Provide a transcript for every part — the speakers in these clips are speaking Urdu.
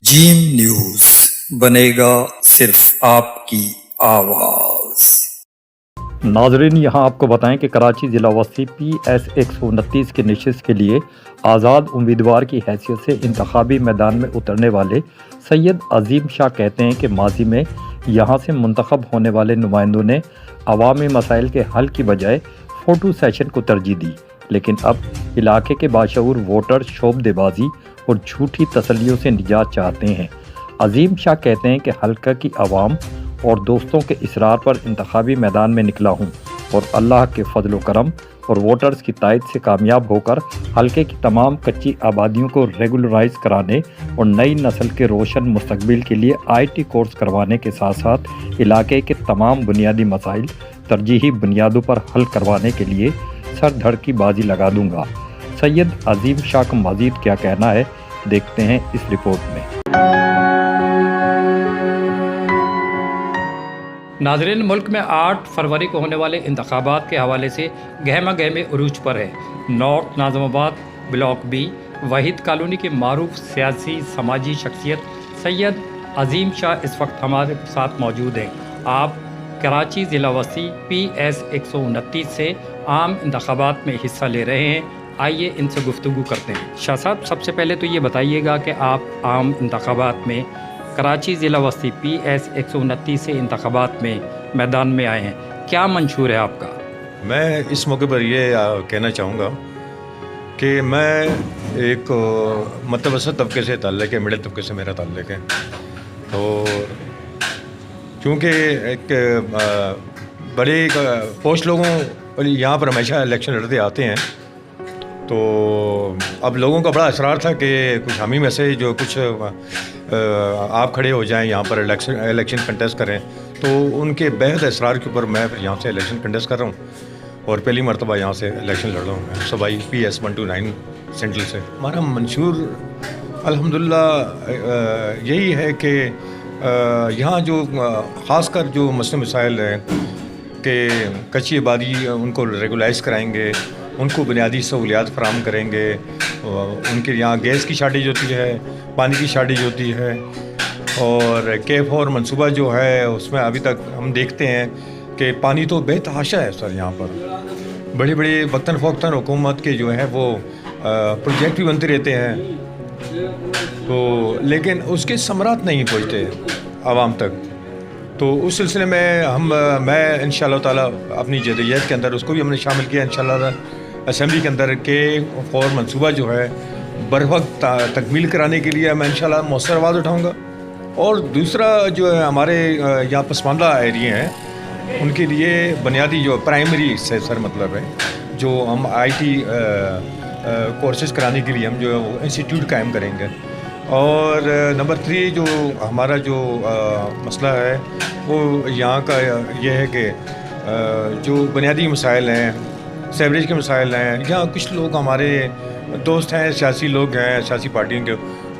جیم نیوز بنے گا صرف آپ کی آواز۔ ناظرین، یہاں آپ کو بتائیں کہ کراچی ضلع وسطی PS 129 کی نشست کے لیے آزاد امیدوار کی حیثیت سے انتخابی میدان میں اترنے والے سید عظیم شاہ کہتے ہیں کہ ماضی میں یہاں سے منتخب ہونے والے نمائندوں نے عوامی مسائل کے حل کی بجائے فوٹو سیشن کو ترجیح دی، لیکن اب علاقے کے باشعور ووٹر شعبدے بازی اور جھوٹی تسلیوں سے نجات چاہتے ہیں۔ عظیم شاہ کہتے ہیں کہ حلقہ کی عوام اور دوستوں کے اصرار پر انتخابی میدان میں نکلا ہوں اور اللہ کے فضل و کرم اور ووٹرز کی تائید سے کامیاب ہو کر حلقے کی تمام کچی آبادیوں کو ریگولرائز کرانے اور نئی نسل کے روشن مستقبل کے لیے IT کورس کروانے کے ساتھ ساتھ علاقے کے تمام بنیادی مسائل ترجیحی بنیادوں پر حل کروانے کے لیے سر دھڑ کی بازی لگا دوں گا۔ سید عظیم شاہ کا مزید کیا کہنا ہے، دیکھتے ہیں اس رپورٹ میں۔ ناظرین، ملک میں 8 فروری کو ہونے والے انتخابات کے حوالے سے گہما گہمی عروج پر ہے۔ نارتھ ناظم آباد بلاک B وحید کالونی کے معروف سیاسی سماجی شخصیت سید عظیم شاہ اس وقت ہمارے ساتھ موجود ہیں۔ آپ کراچی ضلع وسطی PS 129 سے عام انتخابات میں حصہ لے رہے ہیں، آئیے ان سے گفتگو کرتے ہیں۔ شاہ صاحب، سب سے پہلے تو یہ بتائیے گا کہ آپ عام انتخابات میں کراچی ضلع وسطی PS 129 سے انتخابات میں میدان میں آئے ہیں، کیا منشور ہے آپ کا؟ میں اس موقع پر یہ کہنا چاہوں گا کہ میں ایک متوسط طبقے سے تعلق ہے، مڈل طبقے سے میرا تعلق ہے، اور چونکہ ایک بڑے پوسٹ لوگوں یہاں پر ہمیشہ الیکشن لڑتے آتے ہیں، تو اب لوگوں کا بڑا اصرار تھا کہ کچھ ہم ہی میں سے جو کچھ آپ کھڑے ہو جائیں یہاں پر الیکشن کنٹیسٹ کریں، تو ان کے بہت اصرار کے اوپر میں یہاں سے الیکشن کنٹیسٹ کر رہا ہوں اور پہلی مرتبہ یہاں سے الیکشن لڑ رہا ہوں میں صوبائی PS 129 سینٹرل سے۔ ہمارا منشور الحمدللہ یہی ہے کہ یہاں جو خاص کر جو مسئلے مسائل ہیں کہ کچی آبادی ان کو ریگولائز کرائیں گے، ان کو بنیادی سہولیات فراہم کریں گے، ان کے یہاں گیس کی شارٹیج ہوتی ہے، پانی کی شارٹیج ہوتی ہے، اور K4 منصوبہ جو ہے اس میں ابھی تک ہم دیکھتے ہیں کہ پانی تو بے تحاشا ہے سر یہاں پر، بڑے بڑے وقتاً فوقتاً حکومت کے جو ہے وہ پروجیکٹ بھی بنتے رہتے ہیں، تو لیکن اس کے ثمرات نہیں پہنچتے عوام تک۔ تو اس سلسلے میں میں انشاءاللہ تعالیٰ اپنی جدوجہد کے اندر اس کو بھی ہم نے شامل کیا انشاءاللہ اسمبلی کے اندر K4 منصوبہ جو ہے بر وقت تکمیل کرانے کے لیے میں انشاءاللہ مؤثر آواز اٹھاؤں گا، اور دوسرا جو ہے ہمارے یہاں پسماندہ ایریے ہیں ان کے لیے بنیادی جو پرائمری سے سر مطلب ہے جو ہم IT کورسز کرانے کے لیے ہم جو انسٹیٹیوٹ قائم کریں گے، اور نمبر 3 جو ہمارا جو مسئلہ ہے وہ یہاں کا یہ ہے کہ جو بنیادی مسائل ہیں، سیوریج کے مسائل ہیں، یہاں کچھ لوگ ہمارے دوست ہیں، سیاسی لوگ ہیں سیاسی پارٹیوں کے،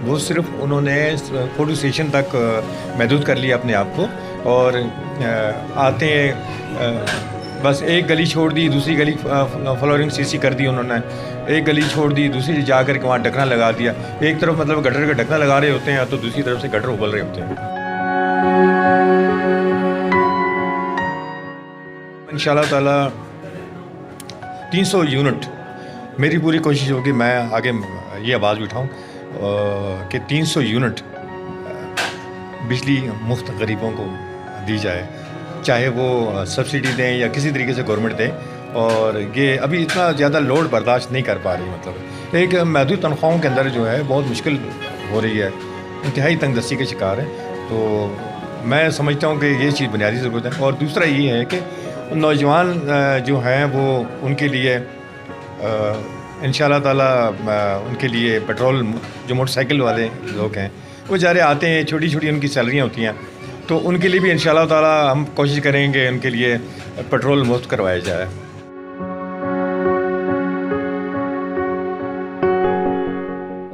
وہ صرف انہوں نے فوٹو سیشن تک محدود کر لیا اپنے آپ کو، اور آتے ہیں بس ایک گلی چھوڑ دی دوسری گلی فلورنگ CC کر دی، انہوں نے ایک گلی چھوڑ دی دوسری جا کر کے وہاں ڈھکنا لگا دیا، ایک طرف مطلب گٹر کا ڈھکنا لگا رہے ہوتے ہیں تو دوسری طرف سے گٹر ابل رہے ہوتے ہیں۔ انشاءاللہ تعالیٰ 300 یونٹ میری پوری کوشش ہوگی، میں آگے یہ آواز بھی اٹھاؤں کہ 300 یونٹ بجلی مفت غریبوں کو دی جائے، چاہے وہ سبسڈی دیں یا کسی طریقے سے گورنمنٹ دے، اور یہ ابھی اتنا زیادہ لوڈ برداشت نہیں کر پا رہی، مطلب ایک محدود تنخواہوں کے اندر جو ہے بہت مشکل ہو رہی ہے، انتہائی تنگ دستی کے شکار ہے، تو میں سمجھتا ہوں کہ یہ چیز بنیادی ضرورت ہے۔ اور دوسرا یہ ہے کہ نوجوان جو ہیں وہ ان کے لیے انشاءاللہ تعالیٰ ان کے لیے پیٹرول، جو موٹر سائیکل والے لوگ ہیں وہ بیچارے آتے ہیں، چھوٹی چھوٹی ان کی سیلریاں ہوتی ہیں، تو ان کے لیے بھی انشاءاللہ تعالیٰ ہم کوشش کریں گے ان کے لیے پیٹرول مفت کروایا جائے۔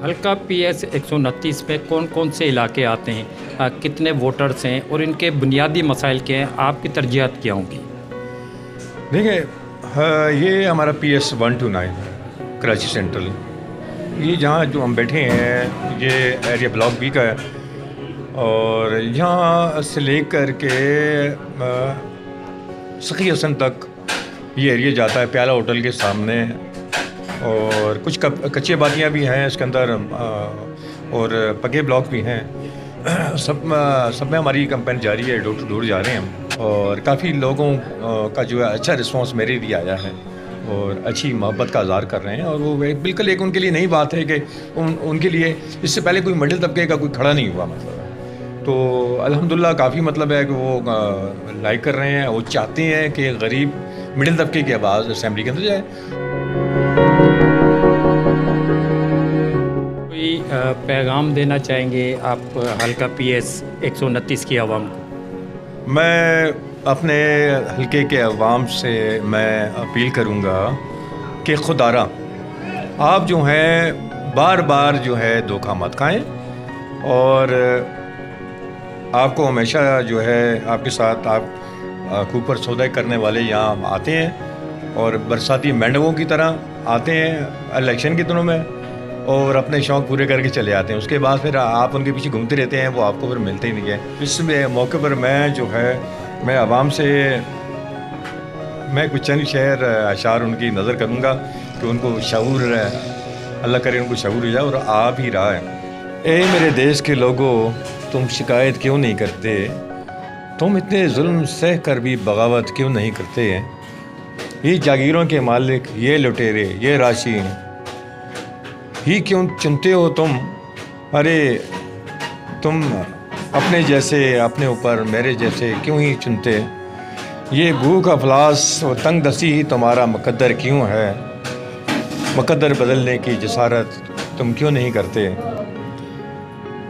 حلقہ PS 129 میں کون کون سے علاقے آتے ہیں، کتنے ووٹرز ہیں اور ان کے بنیادی مسائل کیا ہیں، آپ کی ترجیحات کیا ہوں گی؟ دیکھیں، یہ ہمارا PS 129 کراچی سینٹرل، یہ جہاں جو ہم بیٹھے ہیں یہ ایریا بلاک B کا ہے، اور یہاں سے لے کر کے سخی حسن تک یہ ایریا جاتا ہے پیالہ ہوٹل کے سامنے، اور کچھ کچی آبادیاں بھی ہیں اس کے اندر، اور پگے بلاک بھی ہیں، سب میں ہماری کمپین جاری ہے، ڈور ٹو ڈور جا رہے ہیں ہم، اور کافی لوگوں کا جو ہے اچھا رسپانس میرے لیے آیا ہے اور اچھی محبت کا اظہار کر رہے ہیں، اور وہ بالکل ایک ان کے لیے نئی بات ہے کہ ان کے لیے اس سے پہلے کوئی مڈل طبقے کا کوئی کھڑا نہیں ہوا مطلب، تو الحمدللہ کافی مطلب ہے کہ وہ لائک کر رہے ہیں، وہ چاہتے ہیں کہ غریب مڈل طبقے کی آواز اسمبلی کے اندر جائے۔ کوئی پیغام دینا چاہیں گے آپ حلقہ PS 129 کی عوام کو؟ میں اپنے حلقے کے عوام سے میں اپیل کروں گا کہ خدارہ آپ جو ہیں بار بار جو ہے دھوکہ مت کھائیں، اور آپ کو ہمیشہ جو ہے آپ کے ساتھ آپ کے اوپر سودا کرنے والے یہاں آتے ہیں، اور برساتی مینڈووں کی طرح آتے ہیں الیکشن کے دنوں میں اور اپنے شوق پورے کر کے چلے آتے ہیں، اس کے بعد پھر آپ ان کے پیچھے گھومتے رہتے ہیں، وہ آپ کو پھر ملتے ہی نہیں ہیں۔ اس موقع پر میں جو ہے میں عوام سے میں کچھ چند شعر اشعار ان کی نظر کروں گا کہ ان کو شعور اللہ کرے ان کو شعور ہو جائے، اور آ بھی رہا ہے۔ اے میرے دیش کے لوگوں، تم شکایت کیوں نہیں کرتے؟ تم اتنے ظلم سہ کر بھی بغاوت کیوں نہیں کرتے؟ یہ جاگیروں کے مالک، یہ لٹیرے، یہ راشین ہی کیوں چنتے ہو تم؟ ارے تم اپنے جیسے اپنے اوپر میرے جیسے کیوں ہی چنتے؟ یہ بھوک افلاس و تنگ دستی ہی تمہارا مقدر کیوں ہے؟ مقدر بدلنے کی جسارت تم کیوں نہیں کرتے؟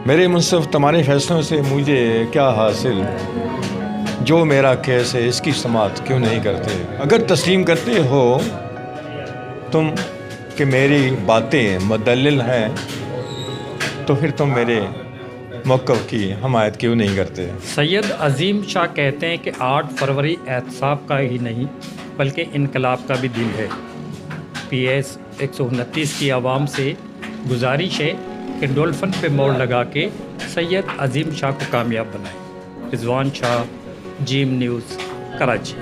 میرے منصف تمہارے فیصلوں سے مجھے کیا حاصل؟ جو میرا کیس ہے اس کی سماعت کیوں نہیں کرتے؟ اگر تسلیم کرتے ہو تم کہ میری باتیں مدلل ہیں تو پھر تم میرے موقف کی حمایت کیوں نہیں کرتے؟ سید عظیم شاہ کہتے ہیں کہ 8 فروری احتساب کا ہی نہیں بلکہ انقلاب کا بھی دن ہے۔ PS 129 کی عوام سے گزارش ہے کہ ڈولفن پہ موڑ لگا کے سید عظیم شاہ کو کامیاب بنائیں۔ رضوان شاہ، جیم نیوز، کراچی۔